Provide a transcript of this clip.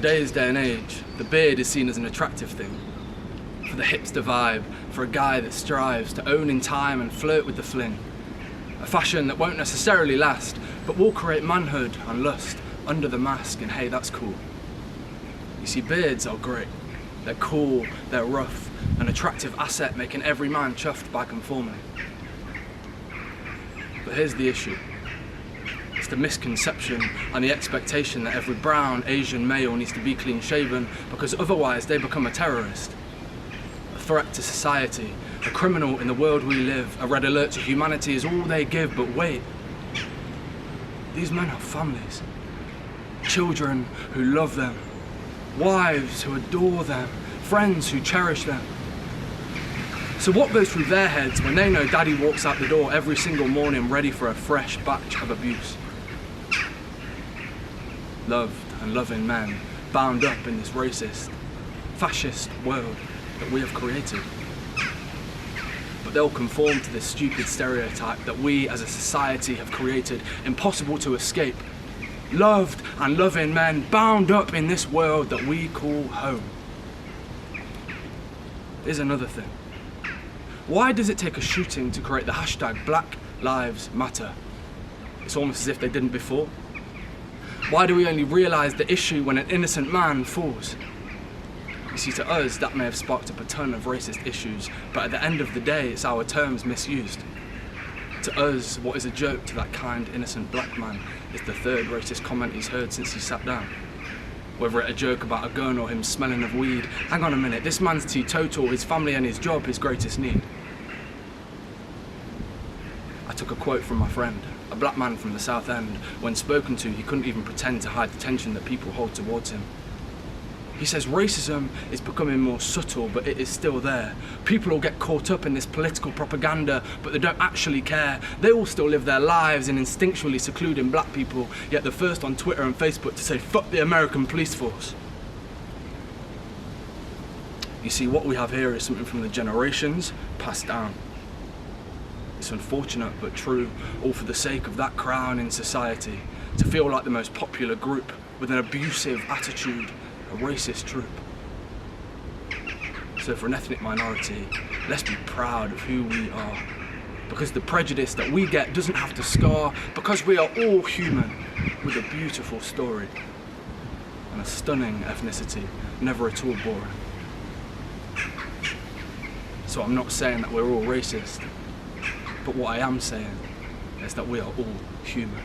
today's day and age, the beard is seen as an attractive thing. For the hipster vibe, for a guy that strives to own in time and flirt with the fling. A fashion that won't necessarily last, but will create manhood and lust under the mask, and hey, that's cool. You see, beards are great. They're cool, they're rough, an attractive asset making every man chuffed by conformity. But here's the issue. It's the misconception and the expectation that every brown Asian male needs to be clean shaven because otherwise they become a terrorist. A threat to society, a criminal in the world we live, a red alert to humanity is all they give. But wait, these men have families, children who love them, wives who adore them, friends who cherish them. So what goes through their heads when they know daddy walks out the door every single morning ready for a fresh batch of abuse? Loved and loving men bound up in this racist, fascist world that we have created. But they'll conform to this stupid stereotype that we as a society have created, impossible to escape. Loved and loving men bound up in this world that we call home. Here's another thing. Why does it take a shooting to create the hashtag Black Lives Matter? It's almost as if they didn't before. Why do we only realise the issue when an innocent man falls? You see, to us, that may have sparked up a ton of racist issues, but at the end of the day, it's our terms misused. To us, what is a joke to that kind, innocent black man is the third racist comment he's heard since he sat down. Whether it's a joke about a gun or him smelling of weed, hang on a minute, this man's teetotal, his family and his job, his greatest need. I took a quote from my friend, a black man from the South End. When spoken to, he couldn't even pretend to hide the tension that people hold towards him. He says racism is becoming more subtle, but it is still there. People all get caught up in this political propaganda, but they don't actually care. They all still live their lives in instinctually secluding black people, yet they're first on Twitter and Facebook to say, fuck the American police force. You see, what we have here is something from the generations passed down. It's unfortunate but true, all for the sake of that crown in society, to feel like the most popular group with an abusive attitude, a racist troop. So for an ethnic minority, let's be proud of who we are, because the prejudice that we get doesn't have to scar, because we are all human with a beautiful story and a stunning ethnicity, never at all boring. So I'm not saying that we're all racist, but what I am saying is that we are all human.